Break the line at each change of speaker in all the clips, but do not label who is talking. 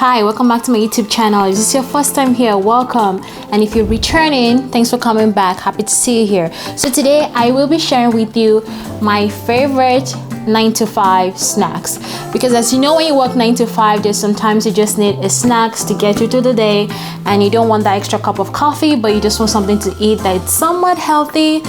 Hi, welcome back to my YouTube channel. If this is your first time here, welcome. And if you're returning, thanks for coming back. Happy to see you here. So today I will be sharing with you my favorite 9 to 5 snacks, because as you know, when you work 9 to 5, there's sometimes you just need a snacks to get you through the day, and you don't want that extra cup of coffee, but you just want something to eat that's somewhat healthy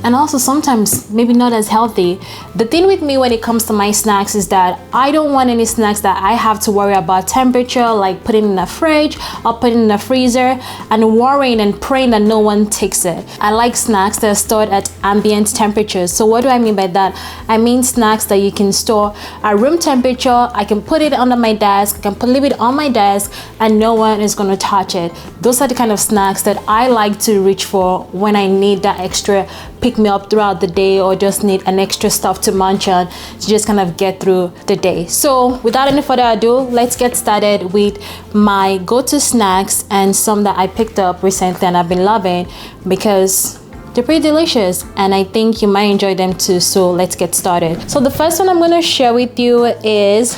and also sometimes maybe not as healthy. The thing with me when it comes to my snacks is that I don't want any snacks that I have to worry about temperature, like putting in the fridge or putting in the freezer and worrying and praying that no one takes it. I like snacks that are stored at ambient temperatures. So what do I mean by that? I mean snacks that you can store at room temperature. I can put it under my desk, I can leave it on my desk, and no one is going to touch it. Those are the kind of snacks that I like to reach for when I need that extra pick me up throughout the day, or just need an extra stuff to munch on to just kind of get through the day. So without any further ado, let's get started with my go-to snacks and some that I picked up recently and I've been loving because they're pretty delicious and I think you might enjoy them too. So let's get started. So the first one I'm going to share with you is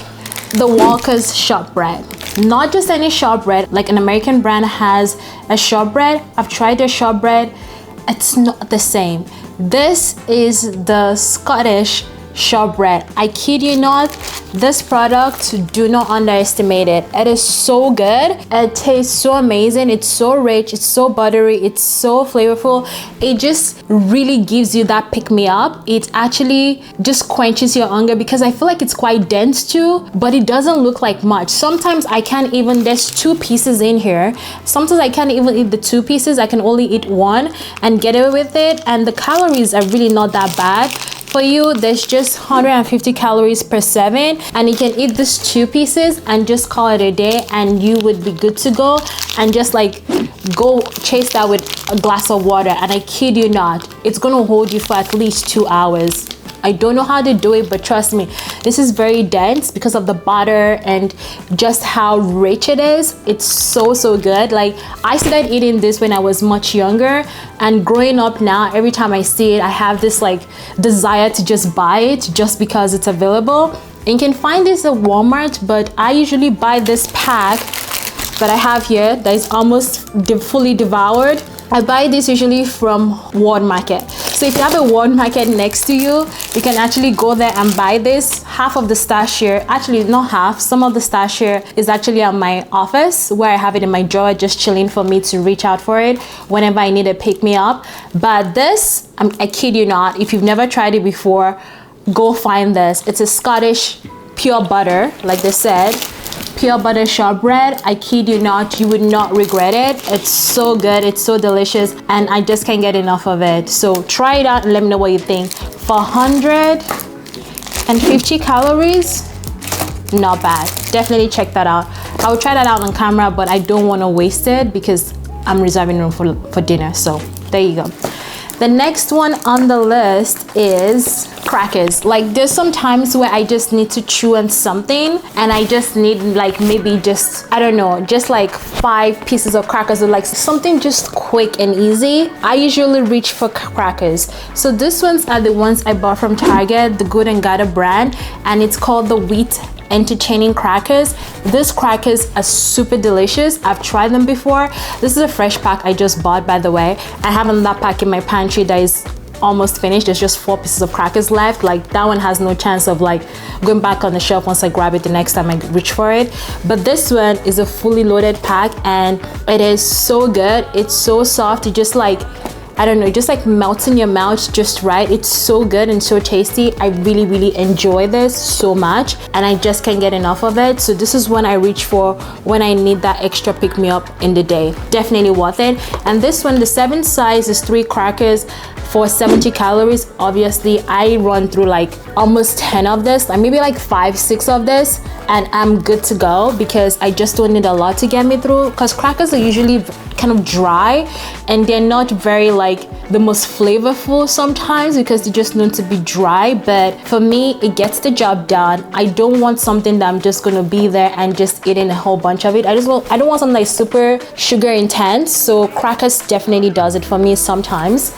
the Walker's shortbread. Not just any shortbread, like an American brand has a shortbread. I've tried their shortbread. It's not the same. This is the Scottish shortbread. I kid you not, this product, do not underestimate it. It is so good. It tastes so amazing. It's so rich, it's so buttery, it's so flavorful. It just really gives you that pick me up. It actually just quenches your hunger because I feel like it's quite dense too, but it doesn't look like much. Sometimes I can't even, there's 2 pieces in here. Sometimes I can't even eat the 2 pieces. I can only eat 1 and get away with it, and the calories are really not that bad. For you, there's just 150 calories per 7, and you can eat these 2 pieces and just call it a day, and you would be good to go, and just like go chase that with a glass of water. And I kid you not, it's gonna hold you for at least 2 hours. I don't know how to do it, but trust me, this is very dense because of the butter and just how rich it is. It's so good. Like, I started eating this when I was much younger, and growing up now, every time I see it, I have this like desire to just buy it just because it's available. And you can find this at Walmart, but I usually buy this pack that I have here that is almost fully devoured. I buy this usually from World Market. So if you have a World Market next to you, you can actually go there and buy this. Half of the stash here, actually not half, some of the stash here is actually at my office, where I have it in my drawer just chilling for me to reach out for it whenever I need a pick me up. But this, I kid you not, if you've never tried it before, go find this. It's a Scottish pure butter, like they said. Pure butter shortbread. I kid you not, you would not regret it. It's so good, it's so delicious, and I just can't get enough of it. So try it out and let me know what you think. For 150 calories, not bad. Definitely check that out. I will try that out on camera, but I don't want to waste it because I'm reserving room for dinner. So there you go. The next one on the list is crackers. Like, there's some times where I just need to chew on something and I just need like maybe just, I don't know, just like 5 pieces of crackers, or like something just quick and easy. I usually reach for crackers. So these ones are the ones I bought from Target, the Good and Gather brand, and it's called the wheat entertaining crackers. These crackers are super delicious. I've tried them before. This is a fresh pack I just bought, by the way. I have another pack in my pantry that is almost finished. There's just 4 pieces of crackers left. Like, that one has no chance of like going back on the shelf once I grab it the next time I reach for it. But this one is a fully loaded pack and it is so good. It's so soft. It just like, I don't know, it just like melts in your mouth just right. It's so good and so tasty. I really enjoy this so much, and I just can't get enough of it. So this is one I reach for when I need that extra pick me up in the day. Definitely worth it. And this one, the 7 size, is 3 crackers for 70 calories. Obviously, I run through like almost 10 of this, like maybe like 5-6 of this, and I'm good to go because I just don't need a lot to get me through, because crackers are usually kind of dry and they're not very like the most flavorful sometimes because they just known to be dry. But for me, it gets the job done. I don't want something that I'm just gonna be there and just eating a whole bunch of it. I don't want something like super sugar intense. So crackers definitely does it for me sometimes.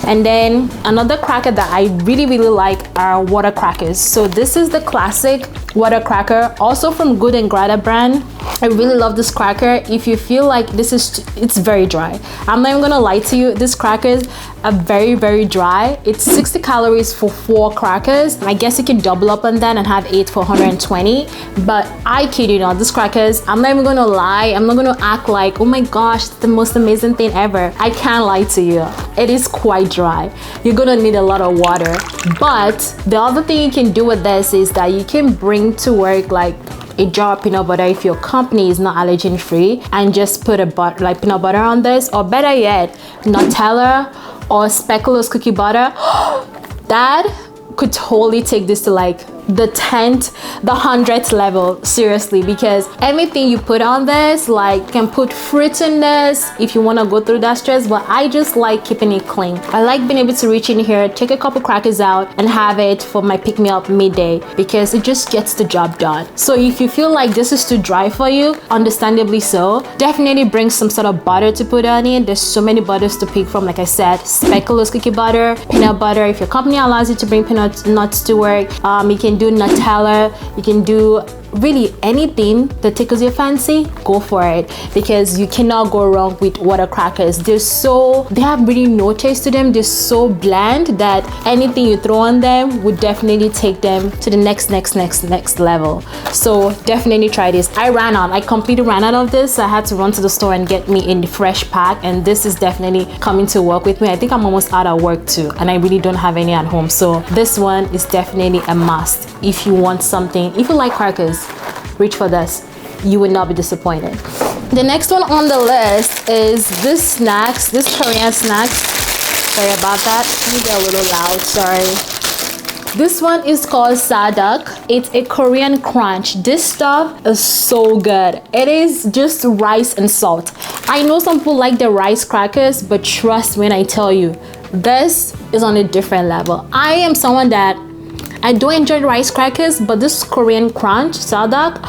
And then another cracker that I really like are water crackers. So this is the classic water cracker, also from Good and Gather brand. I really love this cracker. If you feel like it's very dry, I'm not even gonna lie to you, this crackers are very, very dry. It's 60 calories for 4 crackers. I guess you can double up on that and have 8 for 120. But I kid you not, these crackers, I'm not even gonna lie, I'm not gonna act like, oh my gosh, it's the most amazing thing ever. I can't lie to you, it is quite dry. You're gonna need a lot of water. But the other thing you can do with this is that you can bring to work like a jar of peanut butter if your company is not allergen free, and just put a peanut butter on this, or better yet, Nutella or speculoos cookie butter. That could totally take this to like the 10th, the 100th level, seriously, because everything you put on this, like, can put fruit in this if you want to go through that stress. But I just like keeping it clean. I like being able to reach in here, take a couple crackers out and have it for my pick me up midday, because it just gets the job done. So if you feel like this is too dry for you, understandably so, definitely bring some sort of butter to put on it. There's so many butters to pick from, like I said, speculoos cookie butter, peanut butter. If your company allows you to bring peanut nuts to work, you can do Nutella, you can do really anything that tickles your fancy, go for it, because you cannot go wrong with water crackers. They have really no taste to them. They're so bland that anything you throw on them would definitely take them to the next level. So definitely try this. I completely ran out of this, so I had to run to the store and get me a fresh pack, and this is definitely coming to work with me. I think I'm almost out of work too, and I really don't have any at home, so this one is definitely a must. If you want something, if you like crackers, reach for this. You will not be disappointed. The next one on the list is this Korean snacks. Sorry about that. Let me get a little loud, sorry. This one is called saduk. It's a Korean crunch. This stuff is so good. It is just rice and salt. I know some people like the rice crackers, but trust me when I tell you, this is on a different level. I am someone that I don't enjoy rice crackers, but this Korean crunch, saduk,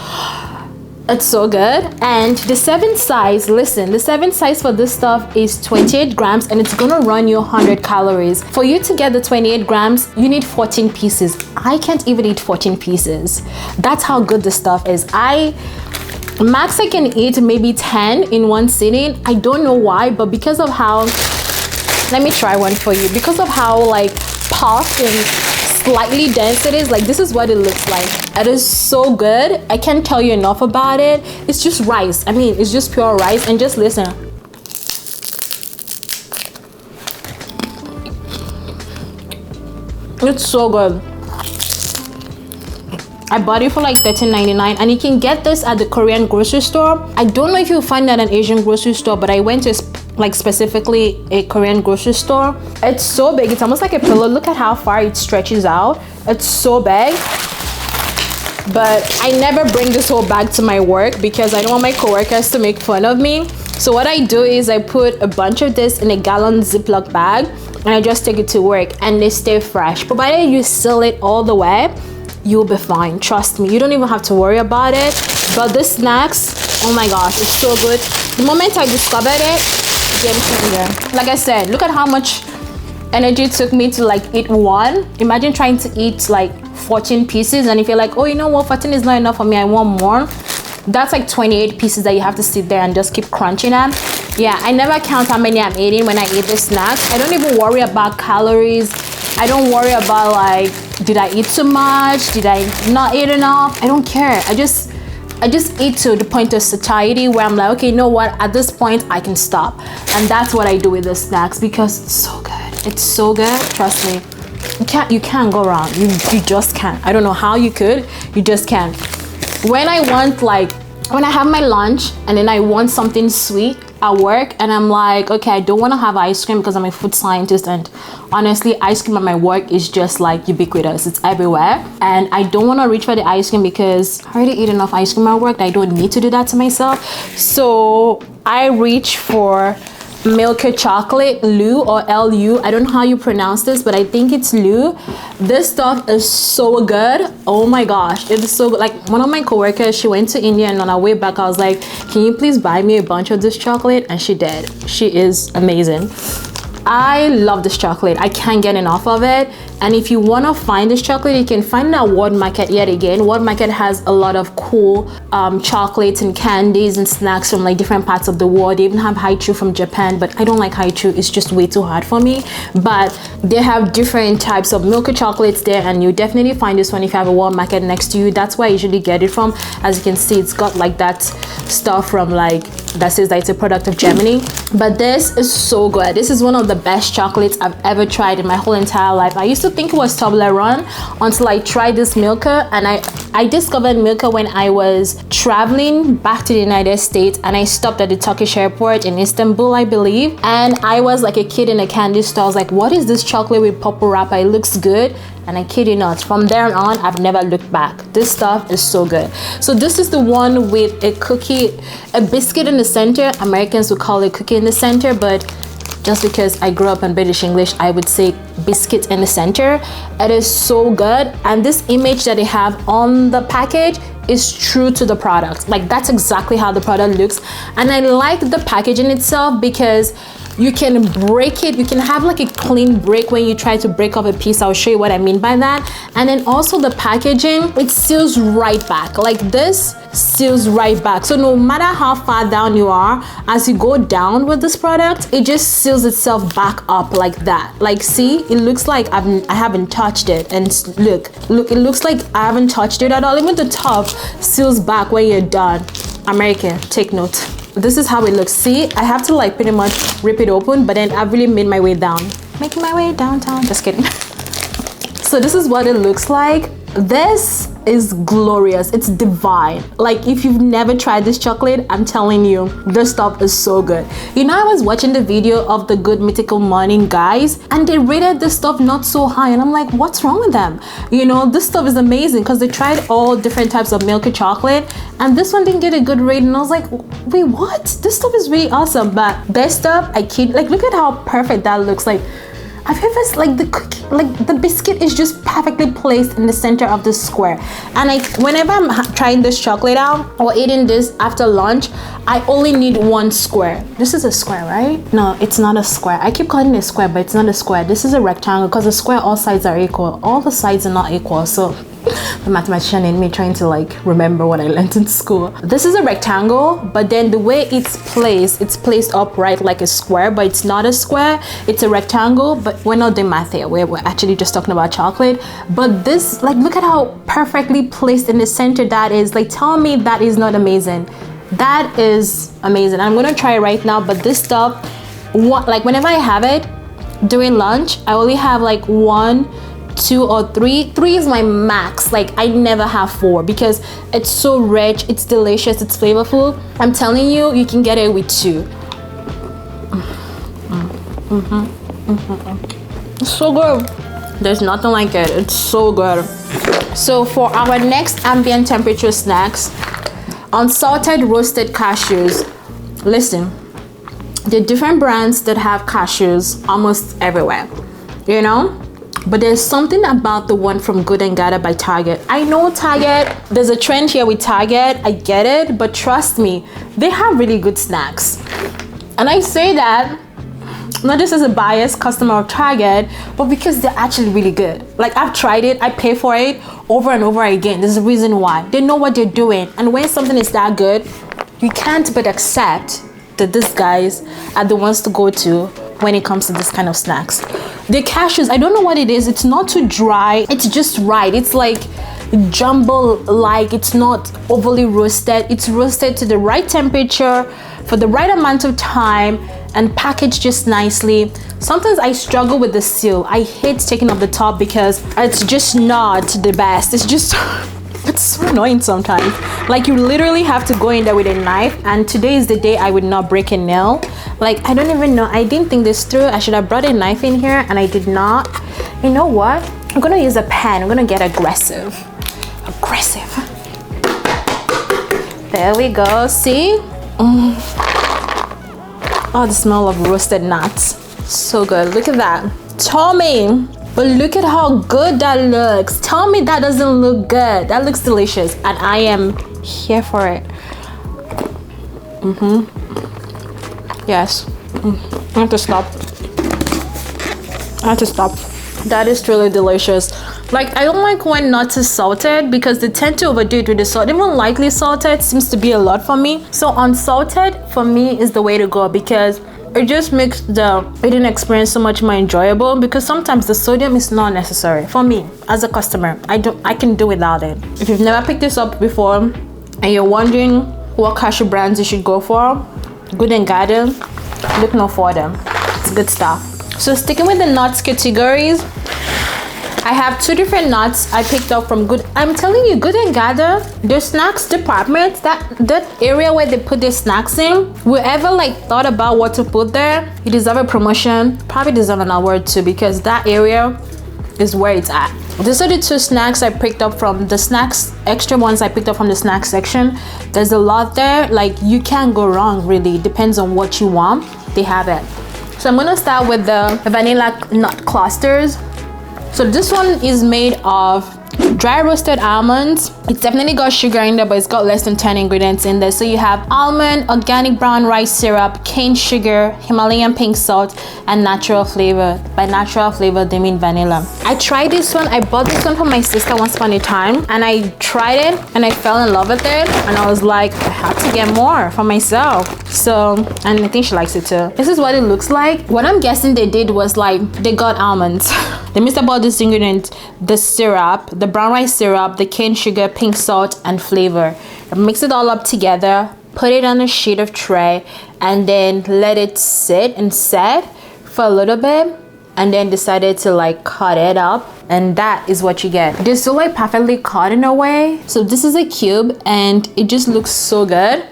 it's so good. And the 7 size, listen, the 7 size for this stuff is 28 grams, and it's gonna run you 100 calories. For you to get the 28 grams, you need 14 pieces. I can't even eat 14 pieces. That's how good this stuff is. Max I can eat maybe 10 in one sitting. I don't know why, but because of how, let me try one for you. Because of how like puffed and slightly dense it is, like this is what it looks like. It is so good. I can't tell you enough about it. It's just rice. I mean, it's just pure rice. And just listen. It's so good. I bought it for like $13.99, and you can get this at the Korean grocery store. I don't know if you'll find that at an Asian grocery store, but I went to like specifically a Korean grocery store. It's so big, it's almost like a pillow. Look at how far it stretches out. It's so big. But I never bring this whole bag to my work because I don't want my coworkers to make fun of me. So what I do is I put a bunch of this in a gallon Ziploc bag, and I just take it to work, and they stay fresh. But by the time you seal it all the way, you'll be fine. Trust me, you don't even have to worry about it. But this snacks, oh my gosh, it's so good. The moment I discovered it, game changer. Like I said, look at how much energy it took me to like eat one. Imagine trying to eat like 14 pieces, and if you're like, oh, you know what, 14 is not enough for me, I want more. That's like 28 pieces that you have to sit there and just keep crunching them. Yeah, I never count how many I'm eating when I eat the snacks. I don't even worry about calories. I don't worry about like, did I eat too much? Did I not eat enough? I don't care. I just eat to the point of satiety where I'm like, okay, you know what? At this point, I can stop. And that's what I do with the snacks, because it's so good. It's so good. Trust me. You can't go wrong. You just can't. I don't know how you could. You just can't. When I have my lunch and then I want something sweet at work, and I'm like, okay, I don't want to have ice cream because I'm a food scientist, and honestly, ice cream at my work is just like ubiquitous. It's everywhere, and I don't want to reach for the ice cream because I already eat enough ice cream at work. I don't need to do that to myself. So I reach for milk chocolate, Lu or LU. I don't know how you pronounce this, but I think it's Lu. This stuff is so good. Oh my gosh, it is so good. Like one of my coworkers, she went to India, and on our way back I was like, can you please buy me a bunch of this chocolate? And she did. She is amazing. I love this chocolate. I can't get enough of it. And if you want to find this chocolate, you can find it at World Market yet again. World Market has a lot of cool chocolates and candies and snacks from like different parts of the world. They even have haichu from Japan, but I don't like haichu. It's just way too hard for me. But they have different types of milk chocolates there, and you definitely find this one if you have a World Market next to you. That's where I usually get it from. As you can see, it's got like that stuff from like that says that it's a product of Germany. But this is so good. This is one of the best chocolates I've ever tried in my whole entire life. I used to think it was Toblerone until I tried this Milka, and I discovered Milka when I was traveling back to the United States, and I stopped at the Turkish airport in Istanbul, I believe, and I was like a kid in a candy store. I was like, what is this chocolate with purple wrapper? It looks good. And I kid you not, from there on, I've never looked back. This stuff is so good. So this is the one with a cookie, a biscuit in the center. Americans would call it cookie in the center, but just because I grew up in British English, I would say biscuit in the center. It is so good. And this image that they have on the package is true to the product. Like, that's exactly how the product looks. And I like the packaging itself because you can break it. You can have like a clean break when you try to break off a piece. I'll show you what I mean by that. And then also the packaging, it seals right back. Like this seals right back. So no matter how far down you are, as you go down with this product, it just seals itself back up like that. Like, see, it looks like I haven't touched it. And look, it looks like I haven't touched it at all. Even the top seals back when you're done. American, take note. This is how it looks. See, I have to like pretty much rip it open, but then I've really made my way down. Making my way downtown, just kidding. So this is what it looks like. This is glorious. It's divine. Like, if you've never tried this chocolate, I'm telling you, this stuff is so good. You know, I was watching the video of the Good Mythical Morning guys, and they rated this stuff not so high, and I'm like, what's wrong with them? You know, this stuff is amazing because they tried all different types of milk chocolate, and this one didn't get a good rating. And I was like, wait, what? This stuff is really awesome. But this stuff, I kid, like, look at how perfect that looks. Like, I've ever, like, the cookie, like the biscuit is just perfectly placed in the center of the square. And whenever I'm trying this chocolate out or eating this after lunch, I only need one square. This is a square, right? No, it's not a square. I keep calling it a square, but it's not a square. This is a rectangle because a square, all sides are equal. All the sides are not equal. So the mathematician in me trying to like remember what I learned in school. This is a rectangle, but then the way it's placed upright like a square, but it's not a square. It's a rectangle, but we're not doing math here. We're actually just talking about chocolate. But this, like, look at how perfectly placed in the center that is. Like, tell me that is not amazing. That is amazing. I'm gonna try it right now, but this stuff, like whenever I have it during lunch, I only have like 1, 2 or 3. 3 is my max. Like, I never have 4 because it's so rich, it's delicious, it's flavorful. I'm telling you, you can get it with 2. It's so good. There's nothing like it. It's so good. So for our next ambient temperature snacks, unsalted roasted cashews. Listen, there are different brands that have cashews almost everywhere, you know? But there's something about the one from Good and Gather by Target. I know Target, there's a trend here with Target, I get it, but trust me, they have really good snacks. And I say that not just as a biased customer of Target, but because they're actually really good. Like, I've tried it, I pay for it over and over again. There's a reason why. They know what they're doing. And when something is that good, you can't but accept that these guys are the ones to go to when it comes to this kind of snacks. The cashews, I don't know what it is. It's not too dry. It's just right. It's like jumbo-like. It's not overly roasted. It's roasted to the right temperature for the right amount of time and packaged just nicely. Sometimes I struggle with the seal. I hate taking off the top because it's just not the best. It's just, it's so annoying sometimes. Like, you literally have to go in there with a knife, and today is the day I would not break a nail. Like, I don't even know. I didn't think this through. I should have brought a knife in here, and I did not. You know what? I'm gonna use a pen. I'm gonna get aggressive. There we go. See? Oh, the smell of roasted nuts. So good. Look at that. Tell me. But look at how good that looks. Tell me that doesn't look good. That looks delicious. And I am here for it. Yes. I have to stop. I had to stop. That is truly delicious. Like, I don't like when nuts is salted because they tend to overdo it with the salt. Even lightly salted seems to be a lot for me. So unsalted for me is the way to go because it just makes the eating experience so much more enjoyable, because sometimes the sodium is not necessary for me as a customer. I can do without it. If you've never picked this up before and you're wondering what cashew brands you should go for, Good and Garden, look no further. It's good stuff. So sticking with the nuts categories, I have two different nuts I picked up from Good. I'm telling you, Good and Gather, their snacks department, that area where they put their snacks in, whoever like thought about what to put there, you deserve a promotion, probably deserve an award too, because that area is where it's at. These are the two snacks I picked up from the snacks, extra ones I picked up from the snack section. There's a lot there, like you can't go wrong really, depends on what you want, they have it. So I'm gonna start with the vanilla nut clusters. So this one is made of dry roasted almonds. It's definitely got sugar in there, but it's got less than 10 ingredients in there. So you have almond, organic brown rice syrup, cane sugar, Himalayan pink salt, and natural flavor. By natural flavor, they mean vanilla. I tried this one. I bought this one for my sister once upon a time, and I tried it and I fell in love with it. And I was like, I have to get more for myself. So, and I think she likes it too. This is what it looks like. What I'm guessing they did was like, they got almonds. They mixed up all these ingredients, the syrup, the brown rice syrup, the cane sugar, pink salt, and flavor. Mix it all up together, put it on a sheet of tray, and then let it sit and set for a little bit, and then decided to like cut it up, and that is what you get. They're still like perfectly cut in a way. So this is a cube, and it just looks so good.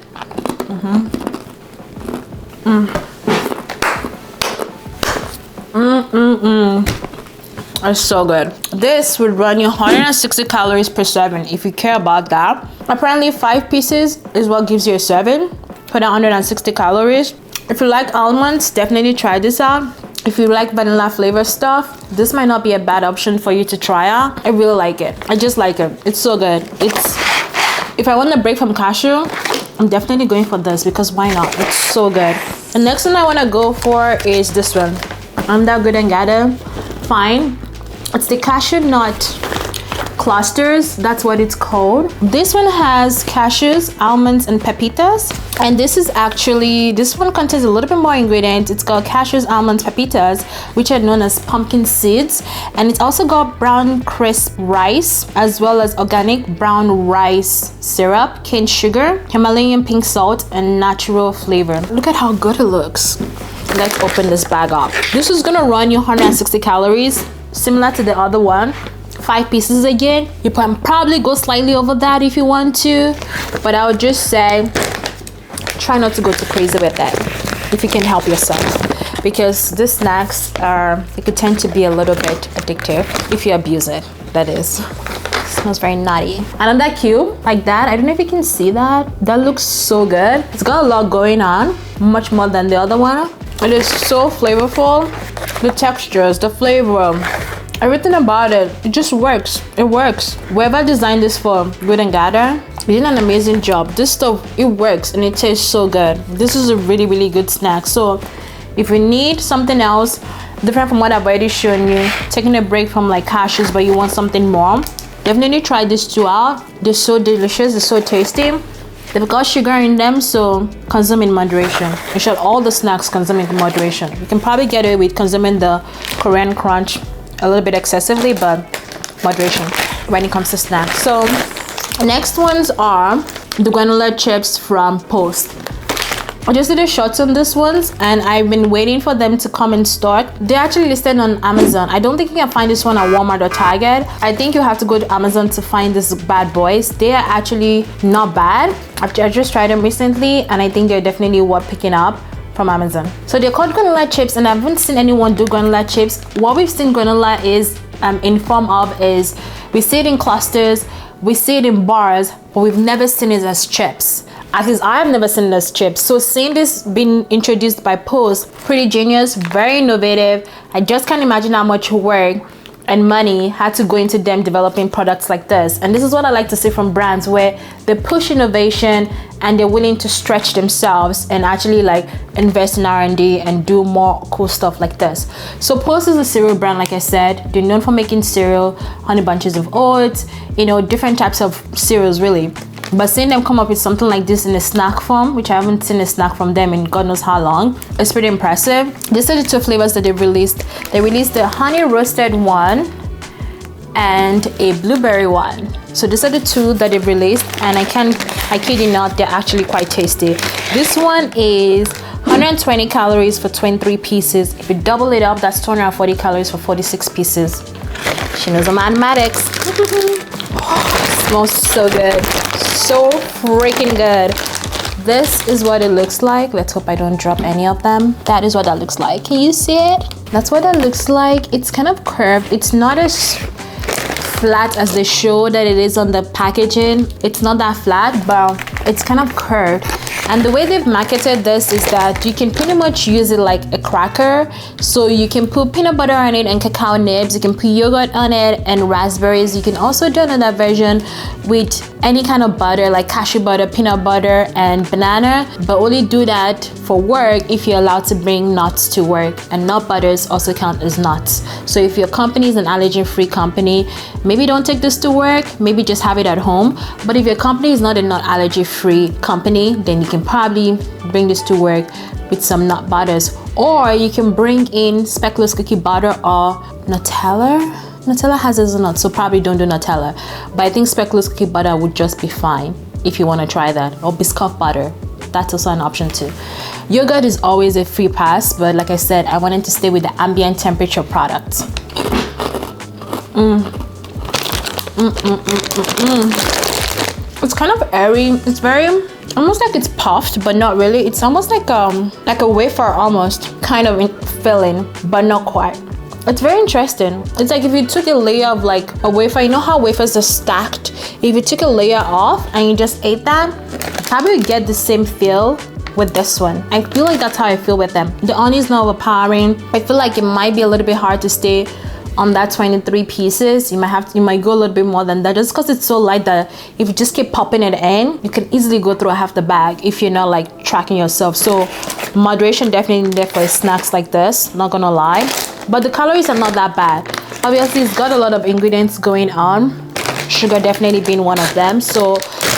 It's so good. This would run you 160 calories per serving if you care about that. Apparently 5 pieces is what gives you a serving for the 160 calories. If you like almonds, definitely try this out. If you like vanilla flavor stuff, this might not be a bad option for you to try out. I really like it. I just like it. It's so good. If I want a break from cashew, I'm definitely going for this because why not? It's so good. The next one I want to go for is this one. Under Good and Gather. Fine. It's the cashew nut clusters, that's what it's called. This one has cashews, almonds, and pepitas. And this one contains a little bit more ingredients. It's got cashews, almonds, pepitas, which are known as pumpkin seeds. And it's also got brown crisp rice, as well as organic brown rice syrup, cane sugar, Himalayan pink salt, and natural flavor. Look at how good it looks. Let's open this bag up. This is gonna run you 160 calories, similar to the other one. 5 pieces again. You can probably go slightly over that if you want to, but I would just say try not to go too crazy with that if you can help yourself, because these snacks they could tend to be a little bit addictive if you abuse it, that is. It smells very nutty. Another cube like that, I don't know if you can see that. That looks so good. It's got a lot going on, much more than the other one. It is so flavorful. The textures, the flavor, everything about it just works. It works. Whoever designed this for Good and Gather, they did an amazing job. This stuff, it works and it tastes so good. This is a really, really good snack. So if you need something else different from what I've already shown you, taking a break from like cashews but you want something more, definitely try these two out. They're so delicious, they're so tasty. They've got sugar in them, so consume in moderation. You should all the snacks consume in moderation. You can probably get away with consuming the Korean Crunch a little bit excessively, but moderation when it comes to snacks. So next ones are the granola chips from Post. I just did a short on these ones and I've been waiting for them to come in stock. They're actually listed on Amazon. I don't think you can find this one at Walmart or Target. I think you have to go to Amazon to find these bad boys. They are actually not bad. I just tried them recently and I think they're definitely worth picking up from Amazon. So they're called granola chips and I haven't seen anyone do granola chips. What we've seen granola is in form of is we see it in clusters, we see it in bars, but we've never seen it as chips. At least I've never seen it as chips. So seeing this being introduced by Post, pretty genius, very innovative. I just can't imagine how much work and money had to go into them developing products like this. And this is what I like to see from brands, where they push innovation and they're willing to stretch themselves and actually like invest in R&D and do more cool stuff like this. So Post is a cereal brand, like I said. They're known for making cereal, honey bunches of oats, you know, different types of cereals really. But seeing them come up with something like this in a snack form, which I haven't seen a snack from them in God knows how long, it's pretty impressive. These are the two flavors that they've released. They released the honey roasted one and a blueberry one. So these are the two that they've released, and I kid you not, they're actually quite tasty. This one is 120 calories for 23 pieces. If you double it up, that's 240 calories for 46 pieces. She knows the mathematics. Oh, smells so good. So freaking good. This is what it looks like. Let's hope I don't drop any of them. That is what that looks like. Can you see it? That's what that looks like. It's kind of curved. It's not as flat as they show that it is on the packaging. It's not that flat, but it's kind of curved. And the way they've marketed this is that you can pretty much use it like a cracker. So you can put peanut butter on it and cacao nibs. You can put yogurt on it and raspberries. You can also do another version with any kind of butter, like cashew butter, peanut butter, and banana. But only do that for work if you're allowed to bring nuts to work. And nut butters also count as nuts. So if your company is an allergen-free company, maybe don't take this to work. Maybe just have it at home. But if your company is not a nut allergy-free company, then you can probably bring this to work with some nut butters. Or you can bring in speculoos cookie butter or Nutella. Nutella has its nuts, so probably don't do Nutella. But I think speculoos cookie butter would just be fine if you want to try that. Or Biscoff butter. That's also an option too. Yogurt is always a free pass, but like I said, I wanted to stay with the ambient temperature products. It's kind of airy. It's very almost like it's puffed, but not really. It's almost like a wafer, almost kind of filling, but not quite. It's very interesting. It's like if you took a layer of like a wafer, you know how wafers are stacked? If you took a layer off and you just ate that, probably would get the same feel with this one. I feel like that's how I feel with them. The onion is not overpowering. I feel like it might be a little bit hard to stay on that 23 pieces. You might go a little bit more than that, just because it's so light that if you just keep popping it in, you can easily go through half the bag if you're not like tracking yourself. So moderation definitely needed for snacks like this, not gonna lie. But the calories are not that bad. Obviously it's got a lot of ingredients going on, sugar definitely being one of them. So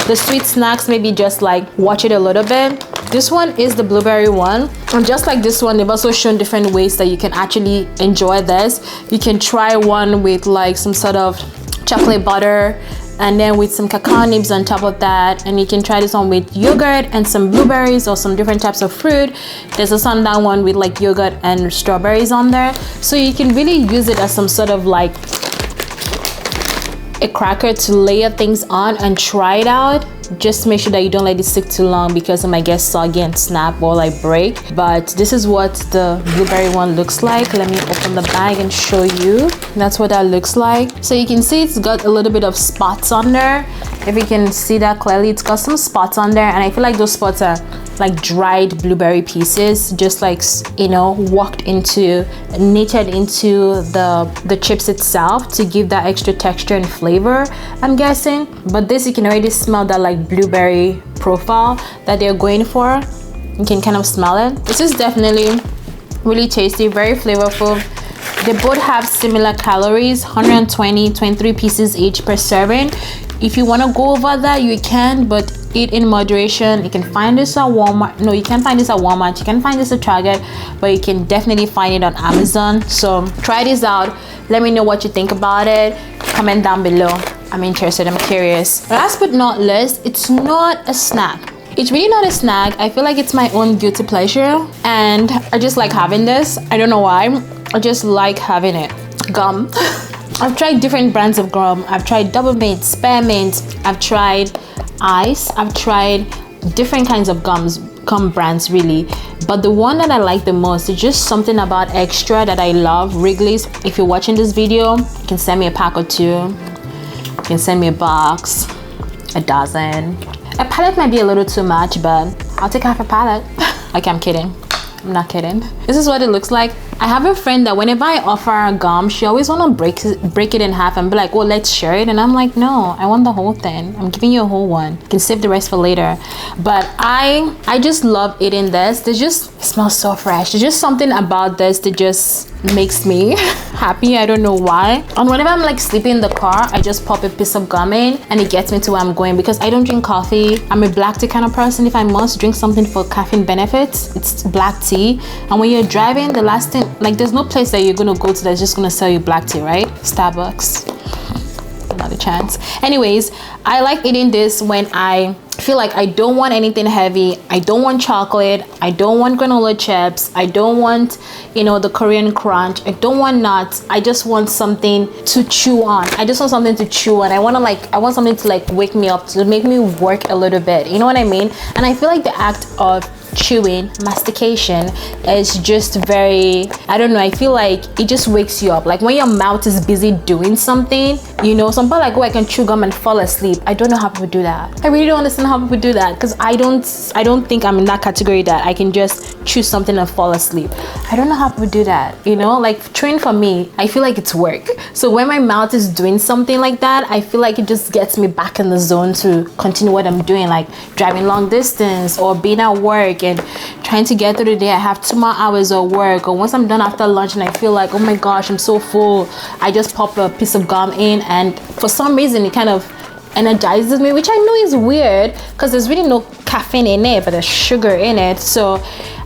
the sweet snacks, maybe just like watch it a little bit. This one is the blueberry one, and just like this one, they've also shown different ways that you can actually enjoy this. You can try one with like some sort of chocolate butter and then with some cacao nibs on top of that, and you can try this one with yogurt and some blueberries or some different types of fruit. There's also another one with like yogurt and strawberries on there, so you can really use it as some sort of like a cracker to layer things on and try it out. Just make sure that you don't let it stick too long because it might get soggy and snap or like break. But this is what the blueberry one looks like. Let me open the bag and show you. That's what that looks like. So you can see it's got a little bit of spots on there. If you can see that clearly, it's got some spots on there, and I feel like those spots are like dried blueberry pieces, just like, you know, knitted into the chips itself to give that extra texture and flavor, I'm guessing. But this, you can already smell that like blueberry profile that they're going for. You can kind of smell it. This is definitely really tasty, very flavorful. They both have similar calories, 23 pieces each per serving. If you want to go over that, you can, but eat in moderation. You can find this at Walmart. No, you can't find this at Walmart. You can find this at Target, but you can definitely find it on Amazon. So try this out. Let me know what you think about it. Comment down below. I'm interested. I'm curious. Last but not least, it's not a snack. It's really not a snack. I feel like it's my own guilty pleasure, and I just like having this. I don't know why. I just like having it. Gum. I've tried different brands of gum. I've tried double mint, spearmint. I've tried ice. I've tried different kinds of gum brands really, but the one that I like the most is just something about extra that I love. Wrigley's. If you're watching this video, you can send me a pack or two. You can send me a box, a dozen. A pallet might be a little too much, but I'll take half a pallet. Okay, I'm kidding. I'm not kidding. This is what it looks like. I have a friend that whenever I offer her gum, she always want to break it in half and be like, oh, let's share it. And I'm like, no, I want the whole thing. I'm giving you a whole one. You can save the rest for later. But I just love eating this. They just smell so fresh. There's just something about this that just makes me happy. I don't know why. And whenever I'm like sleeping in the car, I just pop a piece of gum in and it gets me to where I'm going, because I don't drink coffee. I'm a black tea kind of person. If I must drink something for caffeine benefits, it's black tea. And when you're driving, the last thing, like, there's no place that you're gonna go to that's just gonna sell you black tea, right? Starbucks, not a chance. Anyways, I like eating this when I feel like I don't want anything heavy. I don't want chocolate. I don't want granola chips. I don't want, the Korean crunch. I don't want nuts. I just want something to chew on. I just want something to chew on. I want something to like wake me up, to make me work a little bit. You know what I mean? And I feel like the act of chewing, mastication, is just very, I don't know, I feel like it just wakes you up. Like when your mouth is busy doing something, some people are like, oh, I can chew gum and fall asleep. I don't know how people do that. I really don't understand how people do that, because I don't think I'm in that category that I can just chew something and fall asleep. I don't know how people do that. Like chewing, for me, I feel like it's work. So when my mouth is doing something like that, I feel like it just gets me back in the zone to continue what I'm doing, like driving long distance or being at work and trying to get through the day. I have 2 more hours of work, or once I'm done after lunch and I feel like, oh my gosh, I'm so full, I just pop a piece of gum in, and for some reason it kind of energizes me, which I know is weird because there's really no caffeine in it, but there's sugar in it. So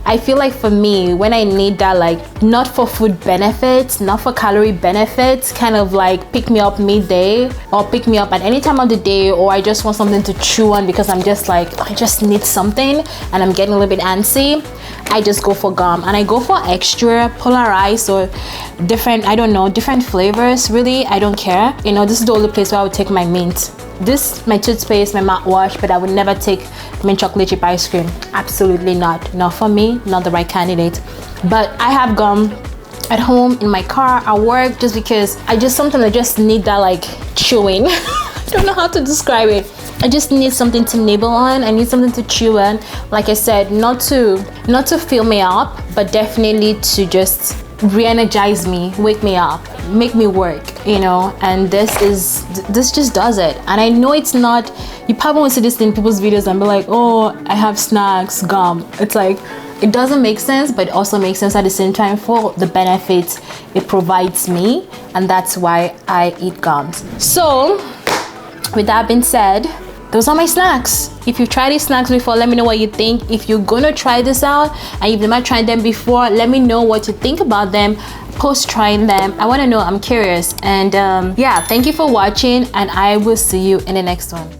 I feel like for me, when I need that, like, not for food benefits, not for calorie benefits, kind of like pick me up midday or pick me up at any time of the day, or I just want something to chew on because I'm just like, I just need something and I'm getting a little bit antsy, I just go for gum. And I go for extra polarized or different, I don't know, different flavors. Really, I don't care. This is the only place where I would take my mint. This, my toothpaste, my mouthwash, but I would never take mint chocolate chip ice cream. Absolutely not. Not for me, not the right candidate. But I have gum at home, in my car, at work, just because I just need that like chewing. I don't know how to describe it. I just need something to nibble on. I need something to chew on. Like I said, not to fill me up, but definitely to just re-energize me, wake me up, make me work, and this just does it. And I know it's not, you probably won't see this in people's videos and be like, oh, I have snacks, gum. It's like, it doesn't make sense, but it also makes sense at the same time for the benefits it provides me, and that's why I eat gums. So with that being said, those are my snacks. If you've tried these snacks before, let me know what you think. If you're gonna try this out and you've never tried them before, let me know what you think about them post trying them. I want to know, I'm curious. And yeah, thank you for watching, and I will see you in the next one.